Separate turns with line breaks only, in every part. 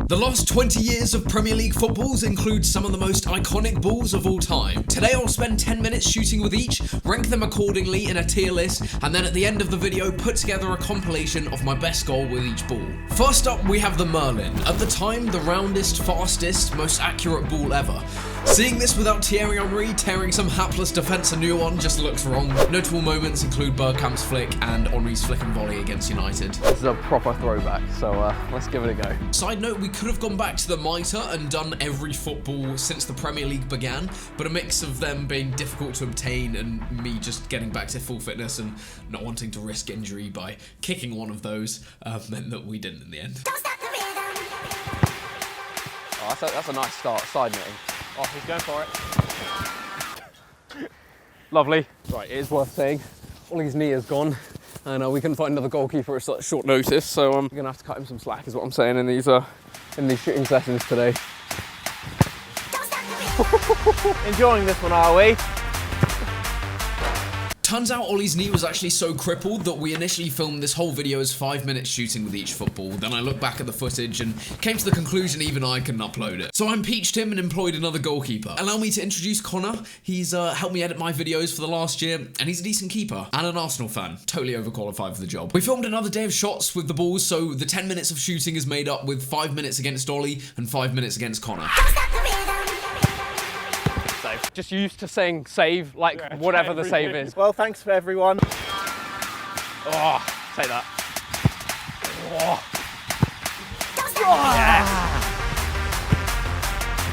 The last 20 years of Premier League footballs include some of the most iconic balls of all time. Today I'll spend 10 minutes shooting with each, rank them accordingly in a tier list, and then at the end of the video put together a compilation of my best goal with each ball. First up we have the Merlin, at the time the roundest, fastest, most accurate ball ever. Seeing this without Thierry Henry tearing some hapless defence a new one just looks wrong. Notable moments include Bergkamp's flick and Henry's flick and volley against United.
This is a proper throwback, so let's give it a go.
Side note, we could have gone back to the Mitre and done every football since the Premier League began, but a mix of them being difficult to obtain and me just getting back to full fitness and not wanting to risk injury by kicking one of those meant that we didn't in the end.
Oh, that's a nice start, side netting. Oh, he's going for it. Lovely. Right, it is worth saying, Ollie's knee is gone, and we couldn't find another goalkeeper at such short notice, so we're gonna have to cut him some slack, is what I'm saying in these shooting sessions today.
Enjoying this one, are we?
Turns out Ollie's knee was actually so crippled that we initially filmed this whole video as 5 minutes shooting with each football. Then I looked back at the footage and came to the conclusion even I couldn't upload it. So I impeached him and employed another goalkeeper. Allow me to introduce Connor. He's helped me edit my videos for the last year, and he's a decent keeper and an Arsenal fan. Totally overqualified for the job. We filmed another day of shots with the balls, so the 10 minutes of shooting is made up with 5 minutes against Ollie and 5 minutes against Connor.
Just used to saying save, like whatever the save is.
Well, thanks for everyone.
Oh, take that. Oh.
Yes.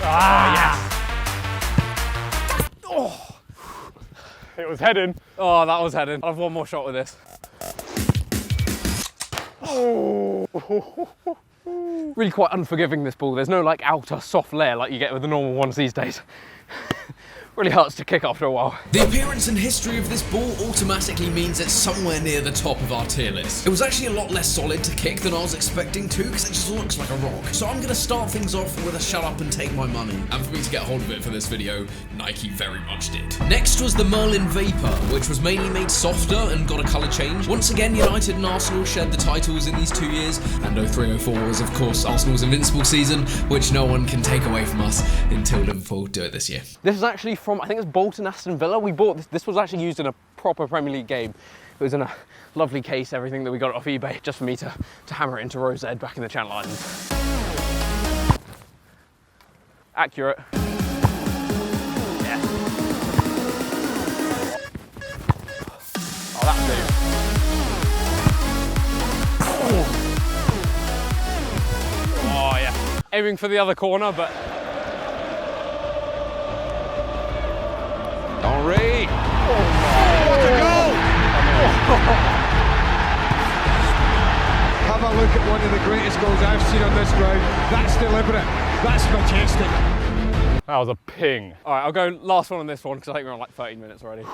Oh, yes.
Oh. It was heading.
Oh, that was heading. I'll have one more shot with this. Oh. Really quite unforgiving, this ball. There's no like outer soft layer like you get with the normal ones these days. Really hurts to kick after a while.
The appearance and history of this ball automatically means it's somewhere near the top of our tier list. It was actually a lot less solid to kick than I was expecting to, because it just looks like a rock. So I'm gonna start things off with a shut up and take my money. And for me to get hold of it for this video, Nike very much did. Next was the Merlin Vapor, which was mainly made softer and got a colour change. Once again, United and Arsenal shared the titles in these 2 years, and 03-04 was of course Arsenal's invincible season, which no one can take away from us until Liverpool do it this year.
This is actually from, I think it's Bolton Aston Villa. We bought this. This was actually used in a proper Premier League game. It was in a lovely case, everything that we got off eBay, just for me to hammer it into Rose Ed back in the Channel Islands. Accurate. Yeah. Oh, that'll do. Oh, yeah. Aiming for the other corner, but
Henry!
Oh,
what a goal! Have a look at one of the greatest goals I've seen on this ground. That's deliberate. That's majestic. That was a ping.
all right, I'll go last one on this one because I think we're on like 13 minutes already.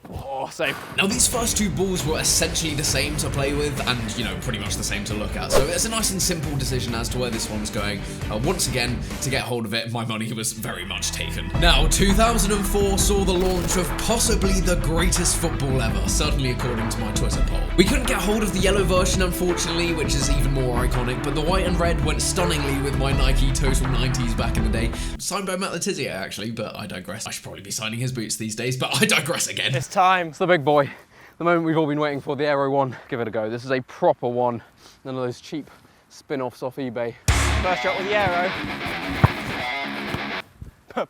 Oh, safe.
Now these first two balls were essentially the same to play with and, you know, pretty much the same to look at. So it's a nice and simple decision as to where this one's going. Once again, to get hold of it, my money was very much taken. Now, 2004 saw the launch of possibly the greatest football ever, certainly according to my Twitter poll. We couldn't get hold of the yellow version, unfortunately, which is even more iconic, but the white and red went stunningly with my Nike Total 90s back in the day. Signed by Matt Letizia, actually, but I digress. I should probably be signing his boots these days, but I digress again.
It's time.
It's the big boy, the moment we've all been waiting for, the Aero one. Give it a go. This is a proper one, none of those cheap spin-offs off eBay.
First shot with the Aero.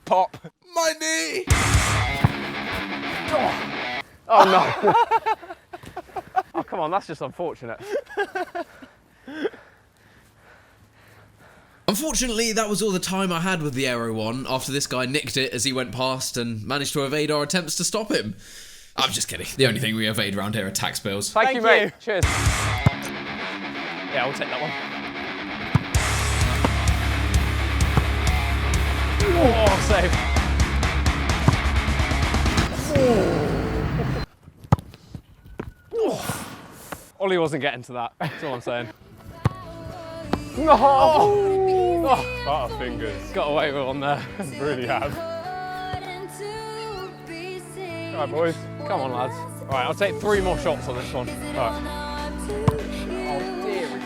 Pop.
My knee!
Oh no! Oh come on, that's just unfortunate.
Unfortunately, that was all the time I had with the Aero one after this guy nicked it as he went past and managed to evade our attempts to stop him. I'm just kidding. The only thing we evade around here are tax bills.
Thank you, mate. Cheers. Yeah, I'll take that one. Oh, save. Oh. Ollie wasn't getting to that. That's all I'm saying. No! Oh.
Butterfingers.
Got away with one there.
Really have. All right, boys.
Come on, lads. All right, I'll take 3 more shots on this one.
All right.
Oh, dear me.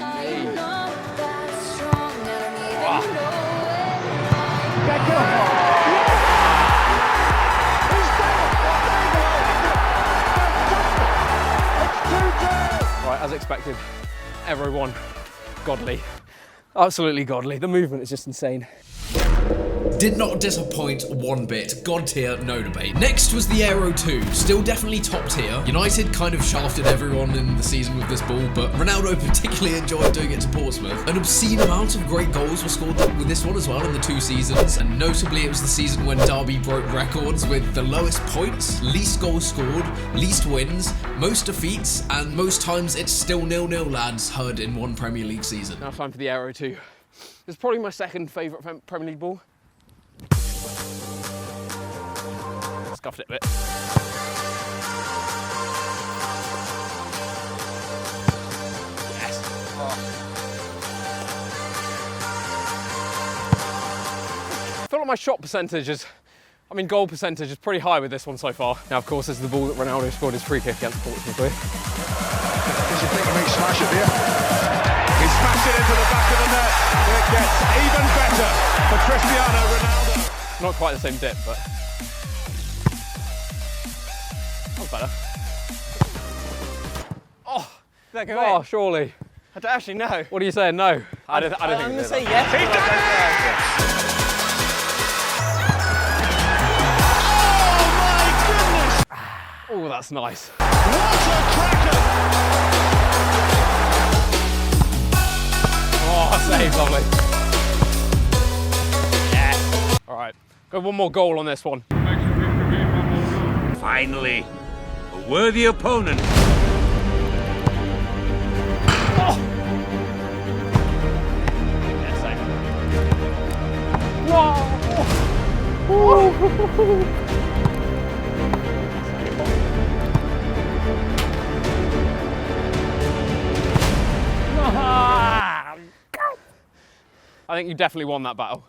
Right, as expected, Aero 1, godly. Absolutely godly. The movement is just insane.
Did not disappoint one bit. God tier, no debate. Next was the Aero 2. Still definitely top tier. United kind of shafted everyone in the season with this ball, but Ronaldo particularly enjoyed doing it to Portsmouth. An obscene amount of great goals were scored with this one as well in the 2 seasons, and notably it was the season when Derby broke records with the lowest points, least goals scored, least wins, most defeats, and most times it's still 0-0 lads heard in one Premier League season.
Now time for the Aero 2. It's probably my second favourite Premier League ball. Scuffed it a bit. Yes. Oh. I feel like my shot percentage is, goal percentage is pretty high with this one so far. Now, of course, this is the ball that Ronaldo scored his free kick against Portsmouth with.
Does he think he may smash it here? He smashed it into the back of the net. It gets even better for Cristiano Ronaldo.
Not quite the same dip, but that was better. Oh,
Did that go
oh,
in?
surely.
I don't actually know.
What are you saying? No. I don't think
I'm going
it
to
did
say
that.
yes.
He did it!
Oh, that's nice.
What a cracker!
Oh, save, lovely. Yes. All right, go one more goal on this one.
Finally, a worthy opponent.
Oh. Yeah, save. Whoa. Whoa. I think you definitely won that battle.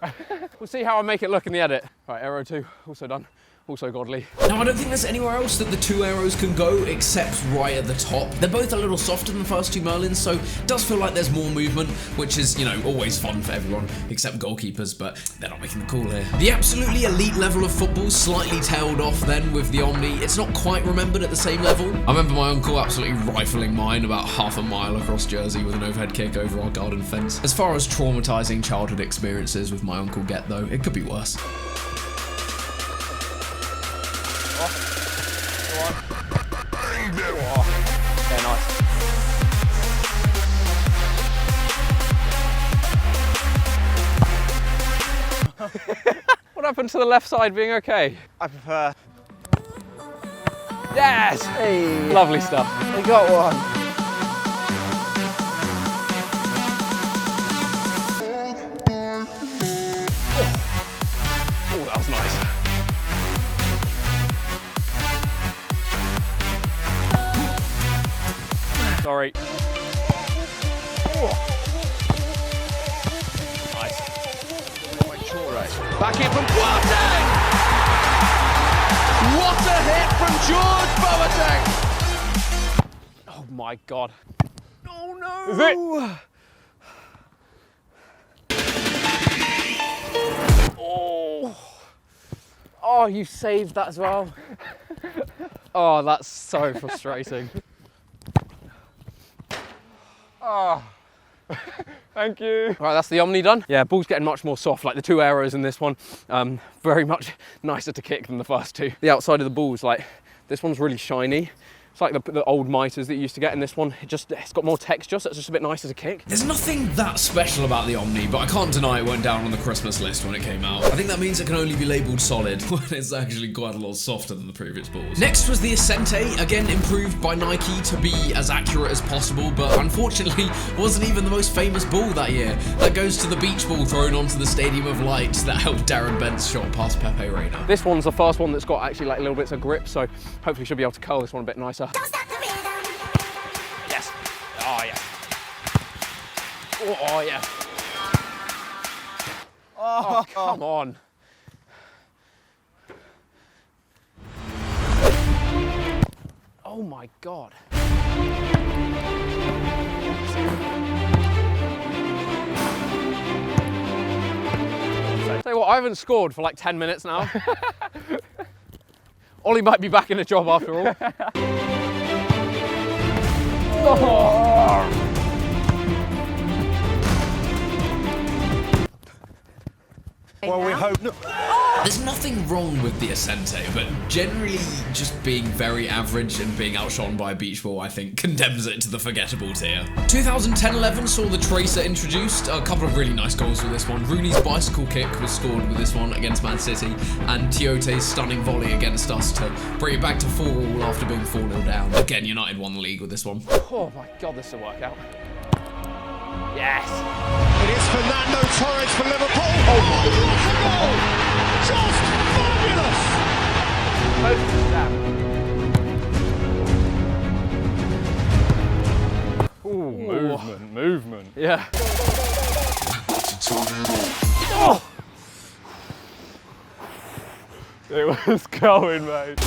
We'll see how I make it look in the edit. Right, Aero 2, also done. Also godly.
Now, I don't think there's anywhere else that the 2 arrows can go except right at the top. They're both a little softer than the first 2 Merlins, so it does feel like there's more movement, which is, you know, always fun for everyone, except goalkeepers, but they're not making the call here. The absolutely elite level of football slightly tailed off then with the Omni. It's not quite remembered at the same level. I remember my uncle absolutely rifling mine about half a mile across Jersey with an overhead kick over our garden fence. As far as traumatizing childhood experiences with my uncle get, though, it could be worse.
Yeah, nice. What happened to the left side being okay?
I prefer.
Yes!
Hey.
Lovely stuff.
We got one.
Oh, that was nice. Sorry. Nice.
Right. Back in from Boateng! What a hit from George Boateng!
Oh my God.
Oh no!
Is it? Oh. Oh, you saved that as well. Oh, that's so frustrating. Oh. Thank you. Right, that's the Omni done. Yeah, ball's getting much more soft, like the 2 arrows in this one. Very much nicer to kick than the first 2. The outside of the ball's like, this one's really shiny. It's like the old miters that you used to get in this one. It's got more texture, so it's just a bit nicer to kick.
There's nothing that special about the Omni, but I can't deny it went down on the Christmas list when it came out. I think that means it can only be labelled solid, when it's actually quite a lot softer than the previous balls. Next was the Ascent A, again improved by Nike to be as accurate as possible, but unfortunately wasn't even the most famous ball that year. That goes to the beach ball thrown onto the Stadium of Light that helped Darren Bent's shot past Pepe Reina.
This one's the first one that's got actually like little bits of grip, so hopefully she'll be able to curl this one a bit nicer. Yes. Oh yeah. Oh yeah. Oh, come on. Oh my God. Tell you what, I haven't scored for like 10 minutes now. Ollie might be back in a job after all.
Well, we hope not.
There's nothing wrong with the Ascent A, but generally just being very average and being outshone by a beach ball, I think, condemns it to the forgettable tier. 2010-11 saw the Tracer introduced. A couple of really nice goals with this one. Rooney's bicycle kick was scored with this one against Man City, and Tiote's stunning volley against us to bring it back to 4-4 after being 4-0 down. Again, United won the league with this one.
Oh my God, this will work out. Yes.
It is Fernando Torres for Liverpool. Oh my goal! Just fabulous!
Ooh,
Movement.
yeah.
Oh! It was going, mate.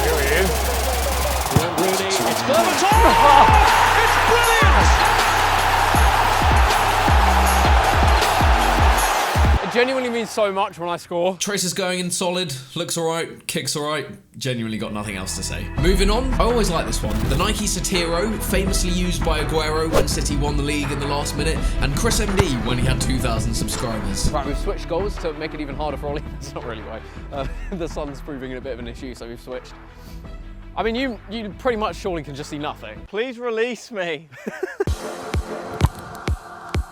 Here he is.
Rooney, it's Berbatov! It's brilliant!
It genuinely means so much when I score.
Tracer's going in solid, looks alright, kicks alright, genuinely got nothing else to say. Moving on, I always like this one. The Nike Satiro, famously used by Aguero when City won the league in the last minute, and ChrisMD when he had 2,000 subscribers.
Right, we've switched goals to make it even harder for Ollie. That's not really right. The sun's proving a bit of an issue, so we've switched. I mean, you pretty much surely can just see nothing.
Please release me.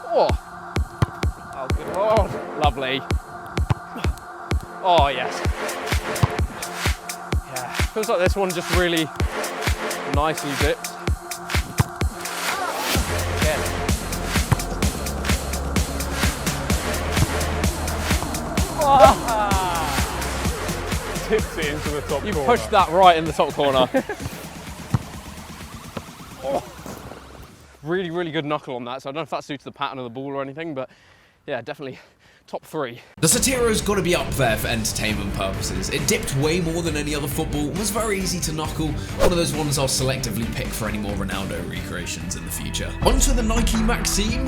Oh. Oh, good lord. Lovely. Oh, yes. Yeah, feels like this one just really nicely dipped. Again.
Tips it into the top corner.
You pushed that right in the top corner. Oh. Really, really good knuckle on that. So I don't know if that suits the pattern of the ball or anything, but yeah, definitely top 3.
The Satiro's got to be up there for entertainment purposes. It dipped way more than any other football, was very easy to knuckle, one of those ones I'll selectively pick for any more Ronaldo recreations in the future. Onto the Nike Maxime.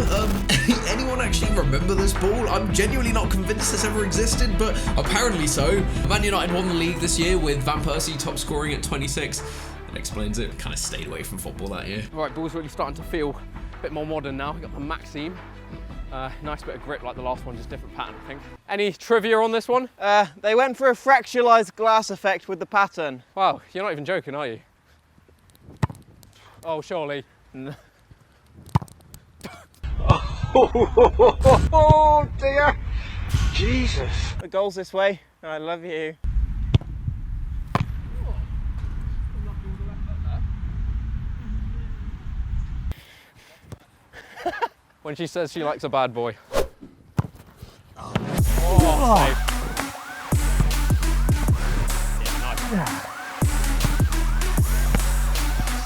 Anyone actually remember this ball? I'm genuinely not convinced this ever existed, but apparently so. Man United won the league this year with Van Persie top scoring at 26. That explains it. Kind of stayed away from football that year.
Right, ball's really starting to feel a bit more modern now. We've got the Maxime. Nice bit of grip like the last one, just different pattern, I think. Any trivia on this one?
They went for a fractalized glass effect with the pattern.
Wow, you're not even joking, are you? Oh, surely.
Oh dear! Jesus! The goal's this way. I love you.
When she says she likes a bad boy.
Oh.
Safe. Yeah, nice.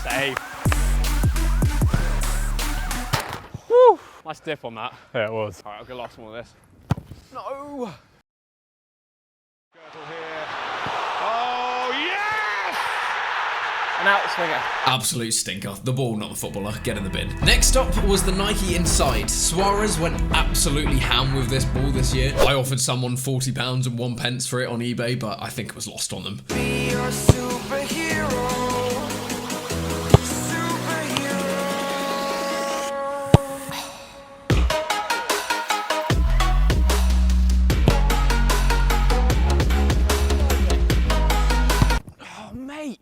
Safe. Woo! Nice dip on that.
Yeah, it was.
All right, I'll get last one of this. No!
Oh, yes!
An outswinger.
Absolute stinker. The ball, not the footballer. Get in the bin. Next up was the Nike Inside. Suarez went absolutely ham with this ball this year. I offered someone £40 and 1 pence for it on eBay, but I think it was lost on them.
Be your superhero.
Oh, mate!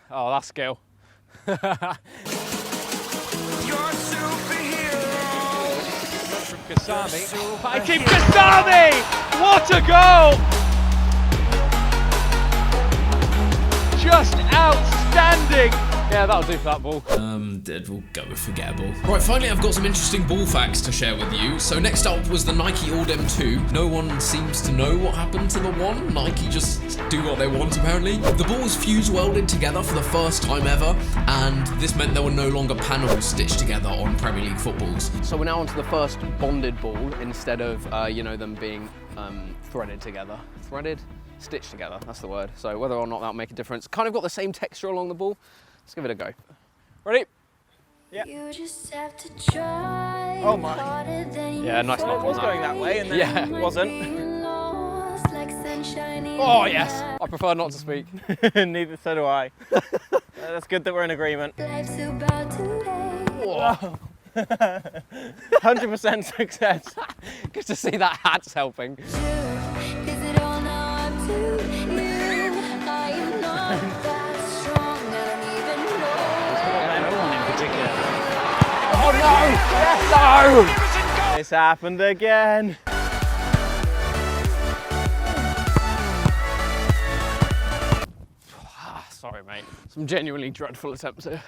Oh, that's skill.
Your superhero.
From Kasami. Fighting Kasami! What a goal! Just outstanding
Yeah, that'll do for that ball.
We'll go with forgettable. Right, finally I've got some interesting ball facts to share with you. So next up was the Nike Audem 2. No one seems to know what happened to the one. Nike just do what they want, apparently. The balls fused welded together for the first time ever, and this meant there were no longer panels stitched together on Premier League footballs.
So we're now onto the first bonded ball instead of, you know, them being threaded together. Threaded? Stitched together, that's the word. So whether or not that'll make a difference. Kind of got the same texture along the ball. Let's give it a go. Ready?
Yeah.
You just have to try.
Oh my.
Yeah, nice knock.
It was going that way and then it wasn't.
Oh, yes. I prefer not to speak.
Neither so do I. That's good that we're in agreement. 100% success.
Good to see that hat's helping. Oh no! No!
It's happened again.
Sorry, mate. Some genuinely dreadful attempts here.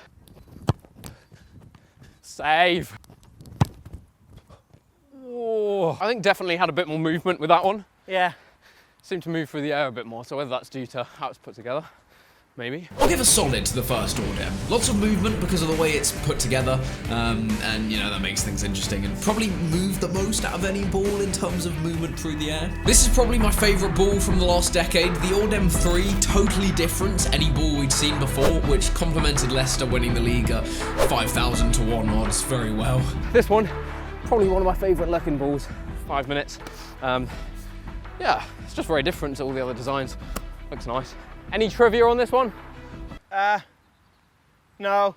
Save. Oh, I think definitely had a bit more movement with that one.
Yeah.
Seemed to move through the air a bit more, so whether that's due to how it's put together, maybe.
I'll give a solid to the first Audem. Lots of movement because of the way it's put together, and you know, that makes things interesting, and probably moved the most out of any ball in terms of movement through the air. This is probably my favourite ball from the last decade. The Audem 3, totally different to any ball we'd seen before, which complemented Leicester winning the league at 5,000 to 1 odds very well.
This one, probably one of my favourite looking balls. 5 minutes. Yeah, it's just very different to all the other designs. Looks nice. Any trivia on this one?
No.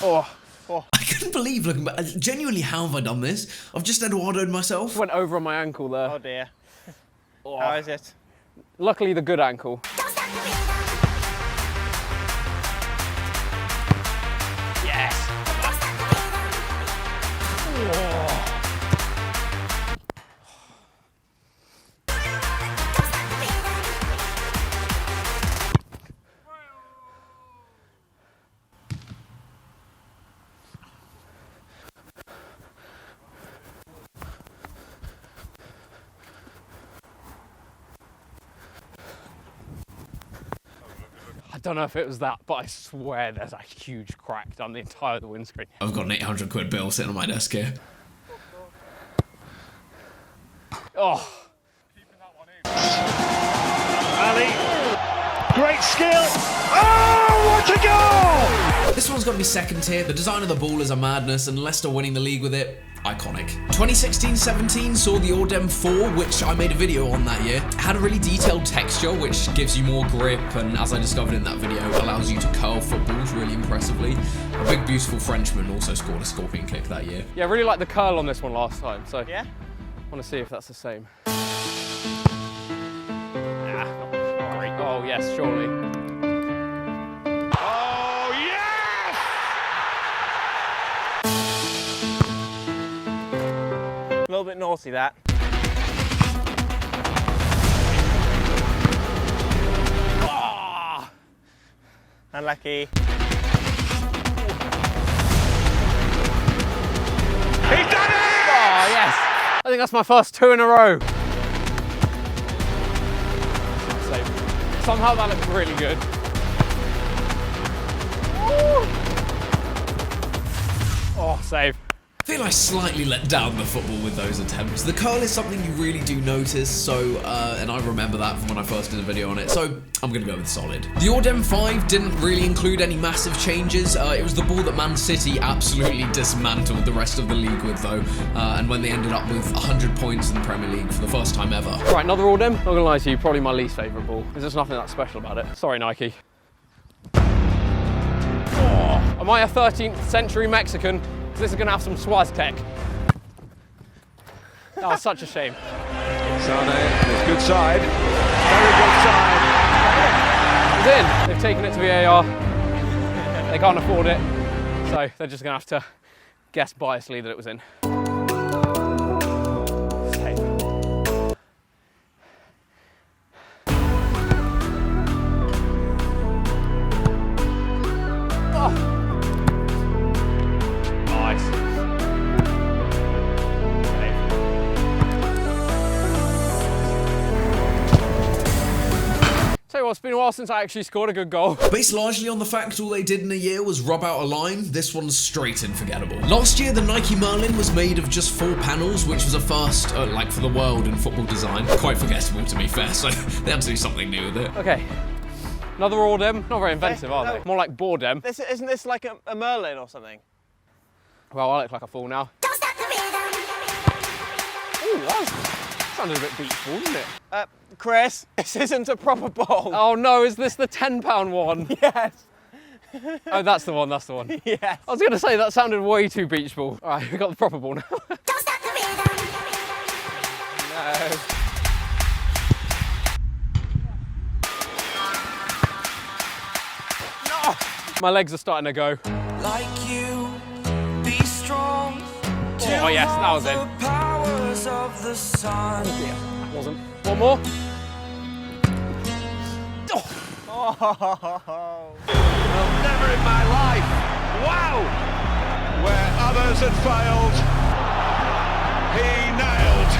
Oh.
I couldn't believe looking back. Genuinely, how have I done this? I've just Eduardo'd myself.
Went over on my ankle there.
Oh dear.
Oh.
How is it?
Luckily the good ankle. Yes! Oh. I don't know if it was that, but I swear there's a huge crack down the entire of the windscreen.
I've got an 800 quid bill sitting on my desk here.
Oh.
Ali, great skill. Oh, what a goal!
This one's got to be second tier. The design of the ball is a madness, and Leicester winning the league with it, iconic. 2016-17 saw the Audem 4, which I made a video on that year. It had a really detailed texture, which gives you more grip, and as I discovered in that video, allows you to curl footballs really impressively. A big, beautiful Frenchman also scored a scorpion kick that year.
Yeah, I really liked the curl on this one last time, so
Yeah?
I want to see if that's the same. Ah, sorry. Oh, yes, surely.
Oh, yes!
A little bit naughty that.
Ah!
Unlucky.
He's done it!
Oh, yes! I think that's my first 2 in a row. Save. Somehow that looks really good. Oh, save.
I feel I slightly let down the football with those attempts. The curl is something you really do notice, so, and I remember that from when I first did a video on it, so I'm gonna go with solid. The Audem 5 didn't really include any massive changes. It was the ball that Man City absolutely dismantled the rest of the league with, though, and when they ended up with 100 points in the Premier League for the first time ever.
Right, another Audem. Not gonna lie to you, probably my least favourite ball. There's just nothing that special about it. Sorry, Nike. Oh, am I a 13th century Mexican? This is going to have some Suarez tech. That was such a shame.
Sane, good side. Very good side.
It's in. They've taken it to VAR. They can't afford it. So they're just going to have to guess biasly that it was in. Save. Tell you what, it's been a while since I actually scored a good goal.
Based largely on the fact all they did in a year was rub out a line, this one's straight and forgettable. Last year, the Nike Merlin was made of just 4 panels, which was a first, like, for the world in football design. Quite forgettable, to be fair, so they had to do something new with it.
Okay, another Audem. Not very inventive, are they? More like Boredem.
Isn't this like a Merlin or something?
Well, I look like a fool now. Ooh, that sounded a bit beachball, didn't it?
Chris, this isn't a proper ball.
Oh no, is this the £10 one?
Yes.
Oh, that's the one, that's the one.
Yes.
I was going to say, that sounded way too beach ball. All right, we got the proper ball now. No. No! My legs are starting to go.
Like you, be strong.
Oh yes, that was it.
Powers of the sun.
Yeah, wasn't. One more.
Well, never in my life. Wow! Where others had failed, he nailed.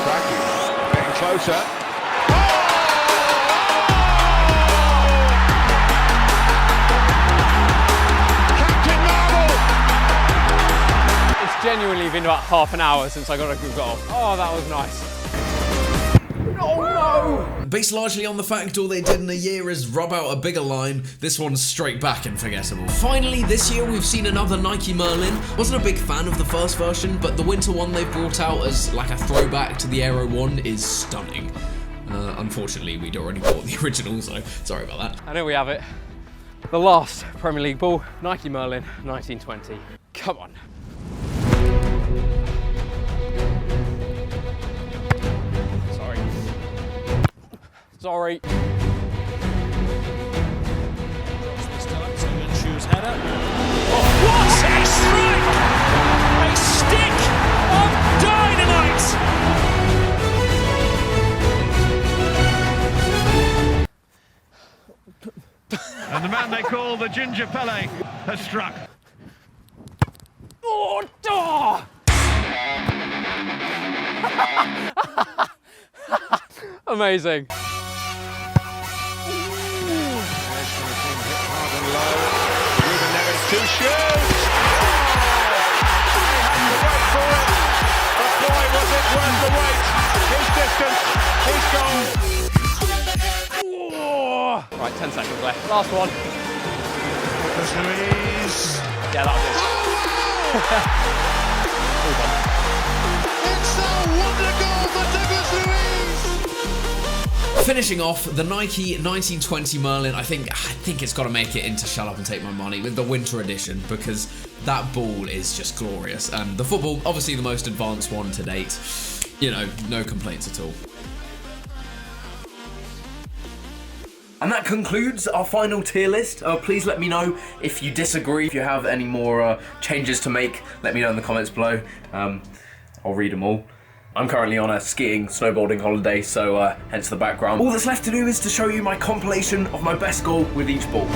Cocke getting closer. Captain Marvel!
It's genuinely been about half an hour since I got a good goal. Oh, that was nice. Oh no!
Based largely on the fact all they did in a year is rub out a bigger line, this one's straight back and forgettable. Finally, this year we've seen another Nike Merlin. Wasn't a big fan of the first version, but the winter one they brought out as like a throwback to the Aero one is stunning. Unfortunately, we'd already bought the original, so sorry about that.
And here we have it. The last Premier League ball, Nike Merlin 1920. Come on. Sorry.
This time, Choose header. Oh, what a strike! A stick of dynamite!
And the man they call the Ginger Pele has struck.
Oh, duh! Amazing.
To shoot! He had to wait for it, but boy was it worth the wait. His distance, his goal.
Oh. Right, 10 seconds left. Last one.
Luiz.
Yeah, that was it.
It's a wonder goal for Douglas Luiz.
Finishing off, the Nike 1920 Merlin, I think it's got to make it into Shut Up and Take My Money with the winter edition, because that ball is just glorious. And the football, obviously the most advanced one to date. You know, no complaints at all. And that concludes our final tier list. Please let me know if you disagree, if you have any more changes to make, let me know in the comments below. I'll read them all. I'm currently on a skiing, snowboarding holiday, so hence the background. All that's left to do is to show you my compilation of my best goal with each ball.